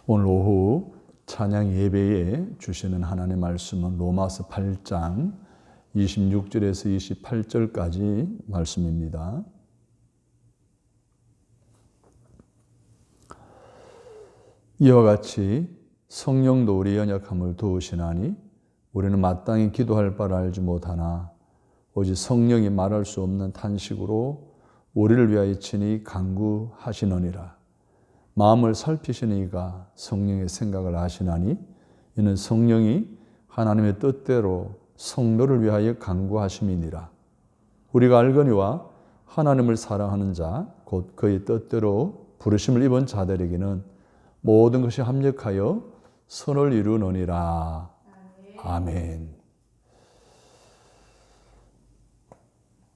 오늘 오후 찬양 예배에 주시는 하나님의 말씀은 로마서 8장 26절에서 28절까지 말씀입니다. 이와 같이 성령도 우리 연약함을 도우시나니 우리는 마땅히 기도할 바를 알지 못하나 오직 성령이 말할 수 없는 탄식으로 우리를 위하여 친히 간구하시느니라. 마음을 살피시는 이가 성령의 생각을 아시나니 이는 성령이 하나님의 뜻대로 성도를 위하여 간구하심이니라. 우리가 알거니와 하나님을 사랑하는 자 곧 그의 뜻대로 부르심을 입은 자들에게는 모든 것이 합력하여 선을 이루느니라. 아멘.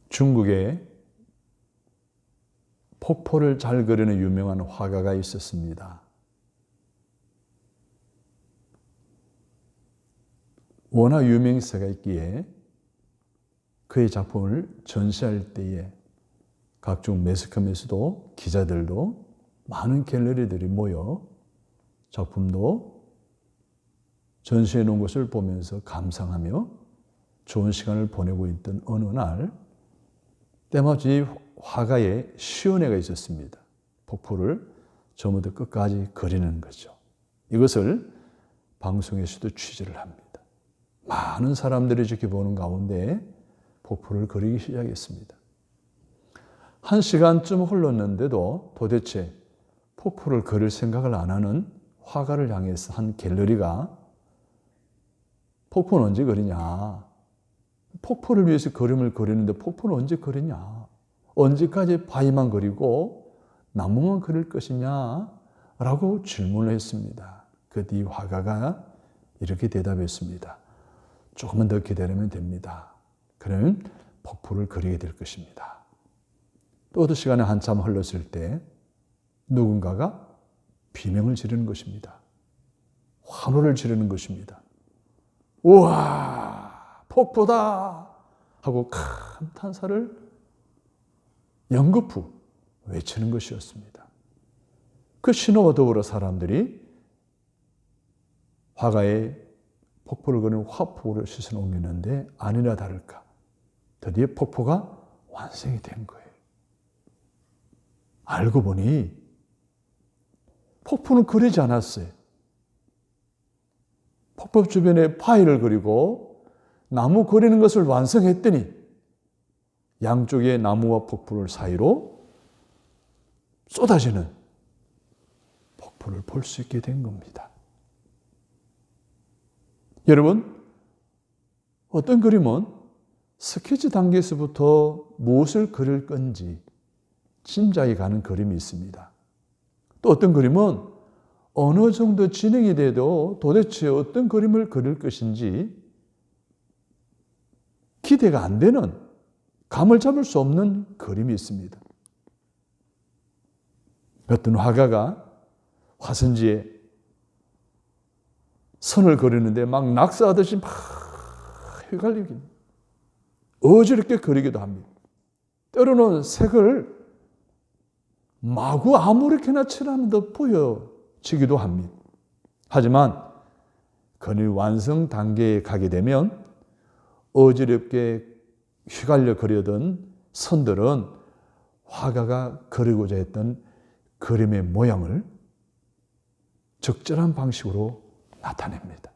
중국에 폭포를 잘 그리는 유명한 화가가 있었습니다. 워낙 유명세가 있기에 그의 작품을 전시할 때에 각종 매스컴에서도 기자들도 많은 갤러리들이 모여 작품도 전시해 놓은 것을 보면서 감상하며 좋은 시간을 보내고 있던 어느 날 때마침 화가의 시연회가 있었습니다. 폭포를 처음부터 끝까지 그리는 거죠. 이것을 방송에서도 취재를 합니다. 많은 사람들이 지켜보는 가운데 폭포를 그리기 시작했습니다. 1시간쯤 흘렀는데도 도대체 폭포를 그릴 생각을 안 하는 화가를 향해서 한 갤러리가 폭포는 언제 그리냐? 폭포를 위해서 그림을 그리는데 폭포는 언제 그리냐? 언제까지 바위만 그리고 나무만 그릴 것이냐? 라고 질문을 했습니다. 그 뒤 화가가 이렇게 대답했습니다. 조금만 더 기다리면 됩니다. 그러면 폭포를 그리게 될 것입니다. 또 어떤 시간에 한참 흘렀을 때 누군가가 비명을 지르는 것입니다. 환호를 지르는 것입니다. 우와, 폭포다! 하고 큰 탄사를 연거푸 외치는 것이었습니다. 그 신호와 더불어 사람들이 화가의 폭포를 그리는 화폭으로 시선을 옮기는데 아니나 다를까 드디어 폭포가 완성이 된 거예요. 알고 보니 폭포는 그리지 않았어요. 폭포 주변에 바위를 그리고 나무 그리는 것을 완성했더니 양쪽의 나무와 폭포를 사이로 쏟아지는 폭포를 볼 수 있게 된 겁니다. 여러분, 어떤 그림은 스케치 단계에서부터 무엇을 그릴 건지 짐작이 가는 그림이 있습니다. 또 어떤 그림은 어느 정도 진행이 돼도 도대체 어떤 그림을 그릴 것인지 기대가 안 되는, 감을 잡을 수 없는 그림이 있습니다. 어떤 화가가 화선지에 선을 그리는데 막 낙서하듯이 막 휘갈리긴 어지럽게 그리기도 합니다. 때로는 색을 마구 아무렇게나 칠하는 듯 보여지기도 합니다. 하지만 그림 완성 단계에 가게 되면 어지럽게 휘갈려 그려던 선들은 화가가 그리고자 했던 그림의 모양을 적절한 방식으로 나타냅니다.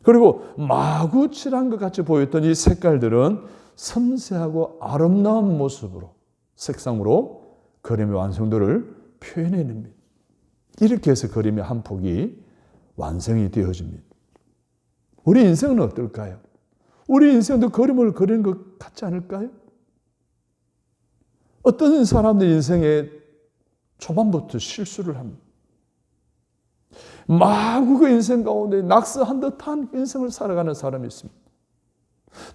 그리고 마구 칠한 것 같이 보였던 이 색깔들은 섬세하고 아름다운 모습으로, 색상으로 그림의 완성도를 표현해냅니다. 이렇게 해서 그림의 한 폭이 완성이 되어집니다. 우리 인생은 어떨까요? 우리 인생도 그림을 그리는 것 같지 않을까요? 어떤 사람들 인생에 초반부터 실수를 합니다. 마구 그 인생 가운데 낙서한 듯한 인생을 살아가는 사람이 있습니다.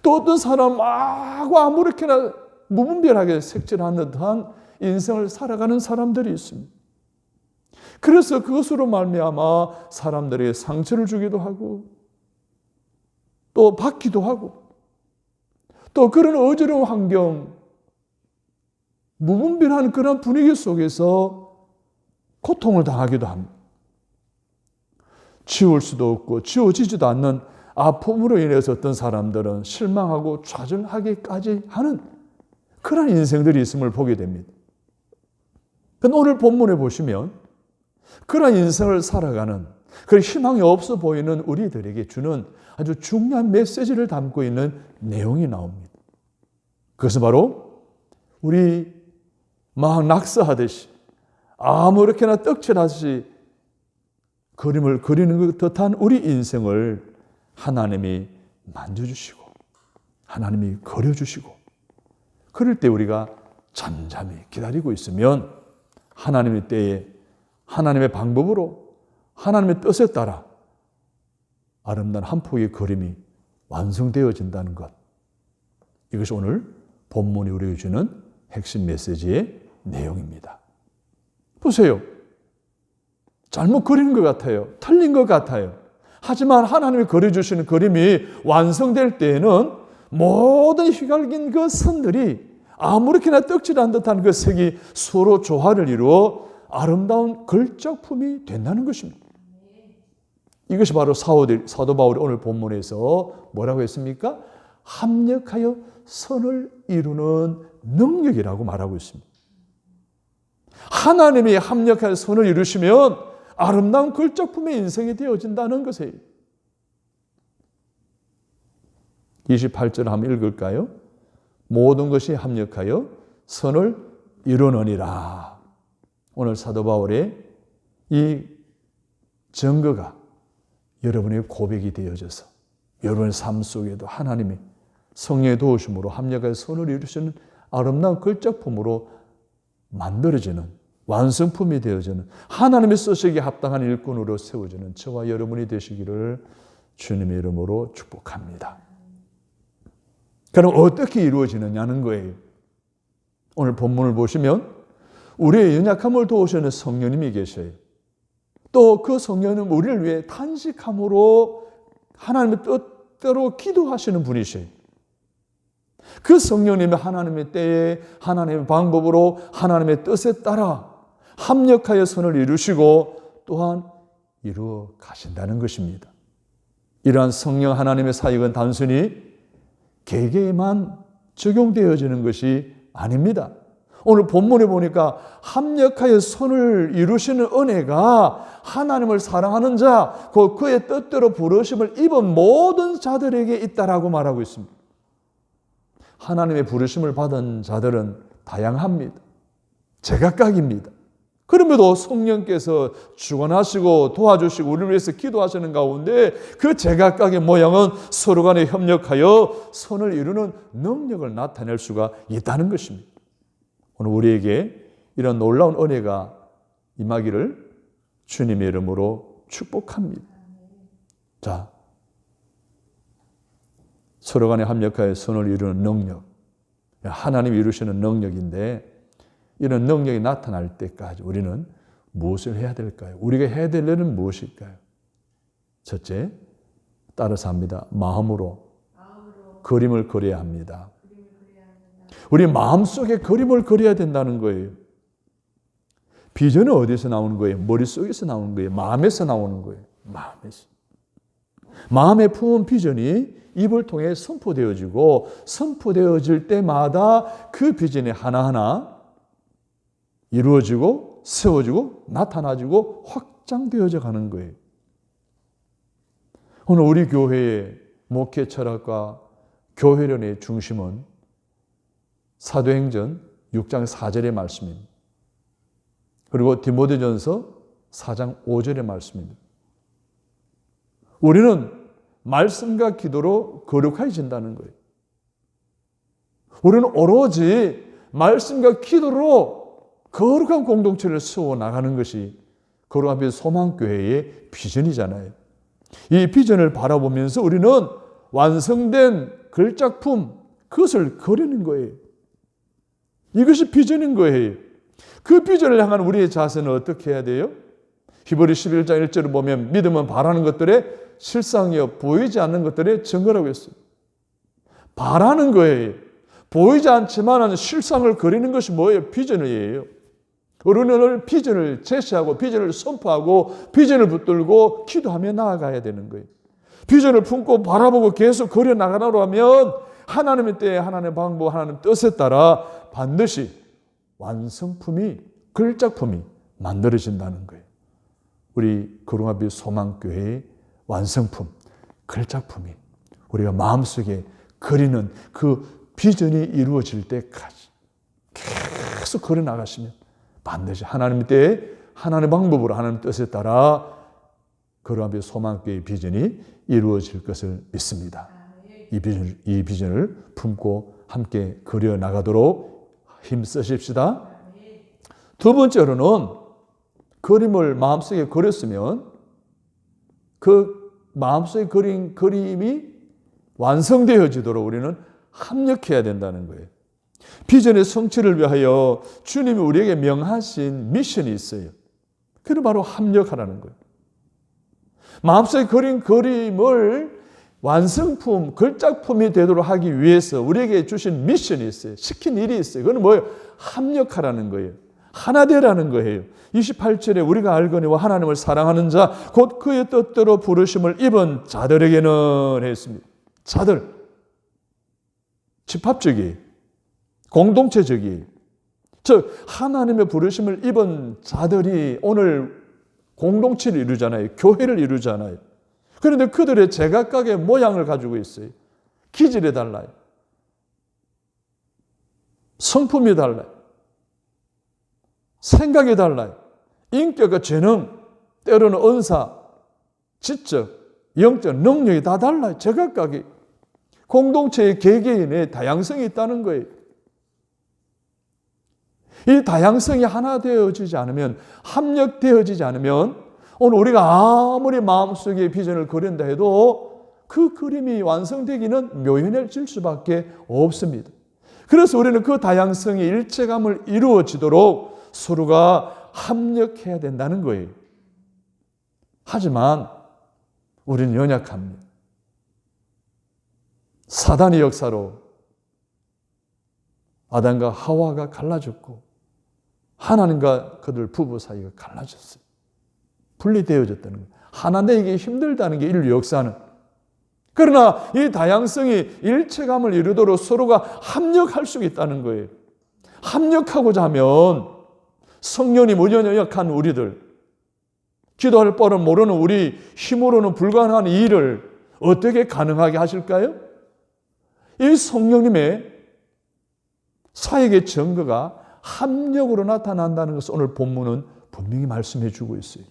또 어떤 사람은 마구 아무렇게나 무분별하게 색칠한 듯한 인생을 살아가는 사람들이 있습니다. 그래서 그것으로 말미암아 사람들에게 상처를 주기도 하고 또 받기도 하고 또 그런 어지러운 환경, 무분별한 그런 분위기 속에서 고통을 당하기도 합니다. 지울 수도 없고 지워지지도 않는 아픔으로 인해서 어떤 사람들은 실망하고 좌절하기까지 하는 그런 인생들이 있음을 보게 됩니다. 그런데 오늘 본문에 보시면 그런 인생을 살아가는 그 희망이 없어 보이는 우리들에게 주는 아주 중요한 메시지를 담고 있는 내용이 나옵니다. 그것은 바로 우리 막 낙서하듯이 아무렇게나 떡칠하듯이 그림을 그리는 것 듯한 우리 인생을 하나님이 만져주시고 하나님이 그려주시고 그럴 때 우리가 잠잠히 기다리고 있으면 하나님의 때에 하나님의 방법으로 하나님의 뜻에 따라 아름다운 한 폭의 그림이 완성되어진다는 것. 이것이 오늘 본문이 우리에게 주는 핵심 메시지의 내용입니다. 보세요. 잘못 그리는 것 같아요. 틀린 것 같아요. 하지만 하나님이 그려주시는 그림이 완성될 때에는 모든 휘갈긴 그 선들이 아무렇게나 떡칠한 듯한 그 색이 서로 조화를 이루어 아름다운 걸작품이 된다는 것입니다. 이것이 바로 사도 바울이 오늘 본문에서 뭐라고 했습니까? 합력하여 선을 이루는 능력이라고 말하고 있습니다. 하나님이 합력하여 선을 이루시면 아름다운 걸작품의 인생이 되어진다는 것이에요. 28절 한번 읽을까요? 모든 것이 합력하여 선을 이루느니라. 오늘 사도 바울의 이 증거가 여러분의 고백이 되어져서 여러분의 삶 속에도 하나님이 성령의 도우심으로 합력하여 선을 이루시는 아름다운 걸작품으로 만들어지는 완성품이 되어지는 하나님의 쓰시기에 합당한 일꾼으로 세워지는 저와 여러분이 되시기를 주님의 이름으로 축복합니다. 그럼 어떻게 이루어지느냐는 거예요. 오늘 본문을 보시면 우리의 연약함을 도우시는 성령님이 계셔요. 또 그 성령님 우리를 위해 탄식함으로 하나님의 뜻대로 기도하시는 분이셔요. 그 성령님이 하나님의 때에 하나님의 방법으로 하나님의 뜻에 따라 합력하여 선을 이루시고 또한 이루어 가신다는 것입니다. 이러한 성령 하나님의 사역은 단순히 개개에만 적용되어지는 것이 아닙니다. 오늘 본문에 보니까 합력하여 선을 이루시는 은혜가 하나님을 사랑하는 자, 그의 뜻대로 부르심을 입은 모든 자들에게 있다라고 말하고 있습니다. 하나님의 부르심을 받은 자들은 다양합니다. 제각각입니다. 그럼에도 성령께서 주관하시고 도와주시고 우리를 위해서 기도하시는 가운데 그 제각각의 모양은 서로 간에 협력하여 선을 이루는 능력을 나타낼 수가 있다는 것입니다. 오늘 우리에게 이런 놀라운 은혜가 임하기를 주님의 이름으로 축복합니다. 자, 서로 간에 합력하여 선을 이루는 능력, 하나님이 이루시는 능력인데 이런 능력이 나타날 때까지 우리는 무엇을 해야 될까요? 우리가 해야 될 일은 무엇일까요? 첫째, 따라서 합니다. 마음으로 그림을 그려야 합니다. 우리 마음속에 그림을 그려야 된다는 거예요. 비전은 어디서 나오는 거예요? 머릿속에서 나오는 거예요? 마음에서 나오는 거예요? 마음에서. 마음에 품은 비전이 입을 통해 선포되어지고 선포되어질 때마다 그 비전이 하나하나 이루어지고 세워지고 나타나지고 확장되어져 가는 거예요. 오늘 우리 교회의 목회 철학과 교회론의 중심은 사도행전 6장 4절의 말씀입니다. 그리고 디모데전서 4장 5절의 말씀입니다. 우리는 말씀과 기도로 거룩해진다는 거예요. 우리는 오로지 말씀과 기도로 거룩한 공동체를 세워나가는 것이 거룩한 빛 소망교회의 비전이잖아요. 이 비전을 바라보면서 우리는 완성된 걸작품, 그것을 그리는 거예요. 이것이 비전인 거예요. 그 비전을 향한 우리의 자세는 어떻게 해야 돼요? 히브리 11장 1절을 보면 믿음은 바라는 것들의 실상이요 보이지 않는 것들의 증거라고 했어요. 바라는 거예요. 보이지 않지만 실상을 그리는 것이 뭐예요? 비전이에요. 어른을 비전을 제시하고 비전을 선포하고 비전을 붙들고 기도하며 나아가야 되는 거예요. 비전을 품고 바라보고 계속 그려 나가라고 하면 하나님의 때에 하나님의 방법, 하나님의 뜻에 따라 반드시 완성품이, 걸작품이 만들어진다는 거예요. 우리 거룩아비 소망교회의 완성품, 걸작품이 우리가 마음속에 그리는 그 비전이 이루어질 때까지 계속 그려 나가시면 반드시 하나님의 때에 하나님의 방법으로 하나님의 뜻에 따라 거룩아비 소망교회의 비전이 이루어질 것을 믿습니다. 이 비전을 품고 함께 그려 나가도록 힘쓰십시다. 두 번째로는 그림을 마음속에 그렸으면 그 마음속에 그린 그림이 완성되어지도록 우리는 합력해야 된다는 거예요. 비전의 성취를 위하여 주님이 우리에게 명하신 미션이 있어요. 그게 바로 합력하라는 거예요. 마음속에 그린 그림을 완성품, 걸작품이 되도록 하기 위해서 우리에게 주신 미션이 있어요. 시킨 일이 있어요. 그건 뭐예요? 합력하라는 거예요. 하나 되라는 거예요. 28절에 우리가 알거니와 하나님을 사랑하는 자, 곧 그의 뜻대로 부르심을 입은 자들에게는 했습니다. 자들. 집합적이에요. 공동체적이에요. 즉 하나님의 부르심을 입은 자들이 오늘 공동체를 이루잖아요. 교회를 이루잖아요. 그런데 그들의 제각각의 모양을 가지고 있어요. 기질이 달라요. 성품이 달라요. 생각이 달라요. 인격과 재능, 때로는 은사, 지적, 영적 능력이 다 달라요. 제각각이. 공동체의 개개인의 다양성이 있다는 거예요. 이 다양성이 하나 되어지지 않으면, 합력되어지지 않으면 오늘 우리가 아무리 마음속에 비전을 그린다 해도 그 그림이 완성되기는 묘연해질 수밖에 없습니다. 그래서 우리는 그 다양성의 일체감을 이루어지도록 서로가 합력해야 된다는 거예요. 하지만 우리는 연약합니다. 사단의 역사로 아담과 하와가 갈라졌고 하나님과 그들 부부 사이가 갈라졌어요. 분리되어졌다는 거예요. 하나 되기 힘들다는 게 인류 역사는. 그러나 이 다양성이 일체감을 이루도록 서로가 합력할 수 있다는 거예요. 합력하고자 하면 성령이 무연약한 우리들, 기도할 바를 모르는 우리 힘으로는 불가능한 일을 어떻게 가능하게 하실까요? 이 성령님의 사역의 증거가 합력으로 나타난다는 것을 오늘 본문은 분명히 말씀해 주고 있어요.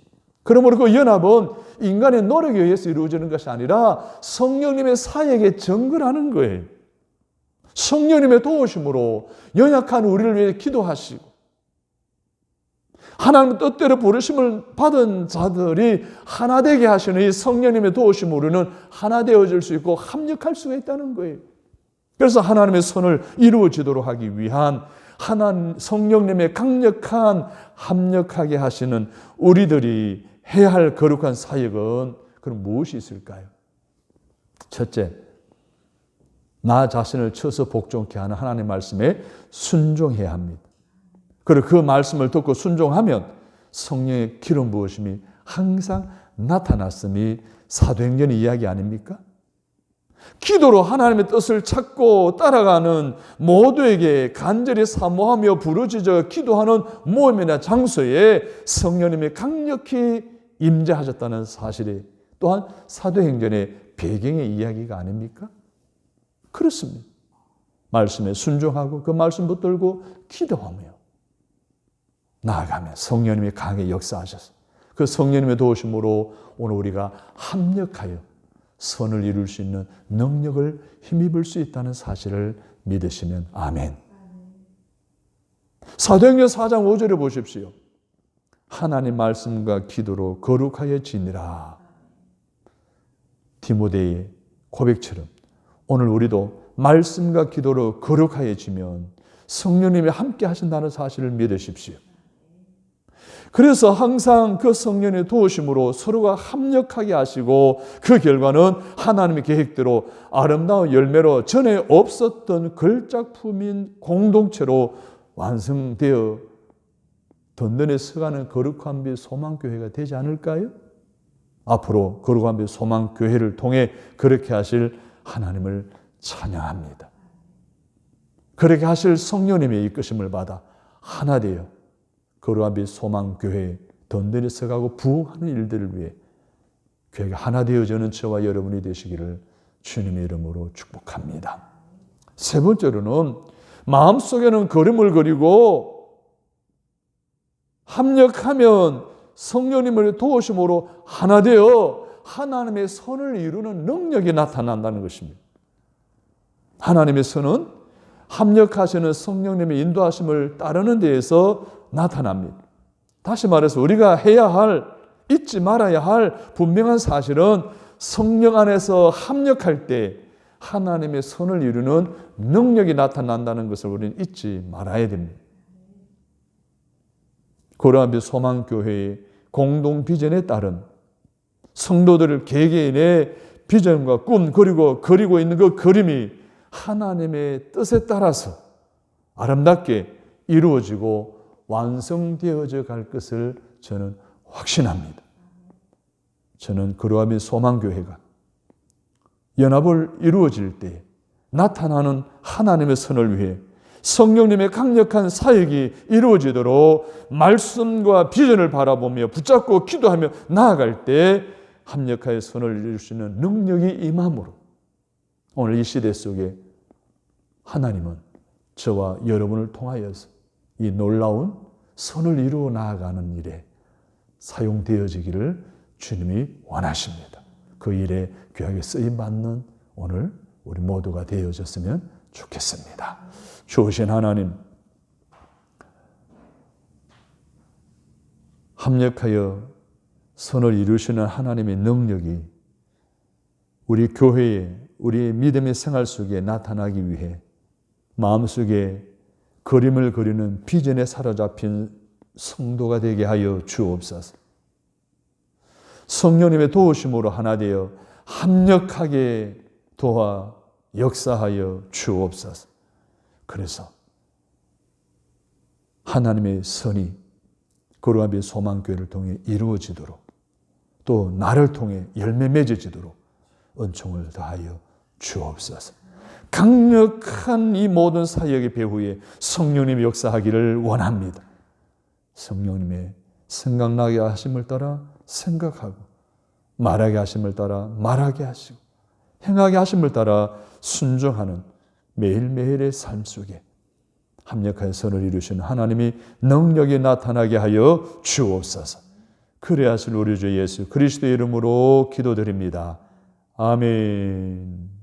그러므로 그 연합은 인간의 노력에 의해서 이루어지는 것이 아니라 성령님의 사역의 증거라는 거예요. 성령님의 도우심으로 연약한 우리를 위해 기도하시고 하나님의 뜻대로 부르심을 받은 자들이 하나 되게 하시는 이 성령님의 도우심으로는 하나 되어질 수 있고 합력할 수가 있다는 거예요. 그래서 하나님의 선을 이루어지도록 하기 위한 성령님의 강력한 합력하게 하시는 우리들이 해야 할 거룩한 사역은 그럼 무엇이 있을까요? 첫째, 나 자신을 쳐서 복종케 하는 하나님의 말씀에 순종해야 합니다. 그리고 그 말씀을 듣고 순종하면 성령의 기름 부으심이 항상 나타났음이 사도행전의 이야기 아닙니까? 기도로 하나님의 뜻을 찾고 따라가는 모두에게 간절히 사모하며 부르짖어 기도하는 모임이나 장소에 성령님이 강력히 임재하셨다는 사실이 또한 사도행전의 배경의 이야기가 아닙니까? 그렇습니다. 말씀에 순종하고 그 말씀 붙들고 기도하며 나아가면 성령님이 강하게 역사하셔서 그 성령님의 도우심으로 오늘 우리가 합력하여 선을 이룰 수 있는 능력을 힘입을 수 있다는 사실을 믿으시면 아멘. 사도행전 4장 5절에 보십시오. 하나님 말씀과 기도로 거룩하여 지니라. 디모데의 고백처럼 오늘 우리도 말씀과 기도로 거룩하여지면 성령님이 함께 하신다는 사실을 믿으십시오. 그래서 항상 그 성령의 도우심으로 서로가 합력하게 하시고 그 결과는 하나님의 계획대로 아름다운 열매로 전에 없었던 걸작품인 공동체로 완성되어 든든히 서가는 거룩한 빛 소망교회가 되지 않을까요? 앞으로 거룩한 빛 소망교회를 통해 그렇게 하실 하나님을 찬양합니다. 그렇게 하실 성령님의 이끄심을 받아 하나 되어 거룩한 빛 소망교회에 든든히 서가고 부흥하는 일들을 위해 교회가 하나 되어지는 저와 여러분이 되시기를 주님의 이름으로 축복합니다. 세 번째로는 마음속에는 걸음을 그리고 합력하면 성령님의 도우심으로 하나 되어 하나님의 선을 이루는 능력이 나타난다는 것입니다. 하나님의 선은 합력하시는 성령님의 인도하심을 따르는 데에서 나타납니다. 다시 말해서 우리가 해야 할, 잊지 말아야 할 분명한 사실은 성령 안에서 합력할 때 하나님의 선을 이루는 능력이 나타난다는 것을 우리는 잊지 말아야 됩니다. 거룩한 빛 소망교회의 공동 비전에 따른 성도들 개개인의 비전과 꿈 그리고 있는 그 그림이 하나님의 뜻에 따라서 아름답게 이루어지고 완성되어져 갈 것을 저는 확신합니다. 저는 거룩한 빛 소망교회가 연합을 이루어질 때 나타나는 하나님의 선을 위해 성령님의 강력한 사역이 이루어지도록 말씀과 비전을 바라보며 붙잡고 기도하며 나아갈 때 합력하여 선을 이룰 수 있는 능력이 임함으로 오늘 이 시대 속에 하나님은 저와 여러분을 통하여서 이 놀라운 선을 이루어 나아가는 일에 사용되어지기를 주님이 원하십니다. 그 일에 귀하게 쓰임받는 오늘 우리 모두가 되어졌으면 좋겠습니다. 좋으신 하나님, 합력하여 선을 이루시는 하나님의 능력이 우리 교회에, 우리의 믿음의 생활 속에 나타나기 위해 마음속에 그림을 그리는 비전에 사로잡힌 성도가 되게 하여 주옵소서. 성령님의 도우심으로 하나 되어 합력하게 도와 역사하여 주옵소서. 그래서 하나님의 선이 거룩한 빛 소망교회를 통해 이루어지도록 또 나를 통해 열매 맺어지도록 은총을 더하여 주옵소서. 강력한 이 모든 사역의 배후에 성령님이 역사하기를 원합니다. 성령님의 생각나게 하심을 따라 생각하고 말하게 하심을 따라 말하게 하시고 행하게 하심을 따라 순종하는 매일매일의 삶 속에 합력하여 선을 이루시는 하나님이 능력이 나타나게 하여 주옵소서. 그래 하실 우리 주 예수 그리스도의 이름으로 기도드립니다. 아멘.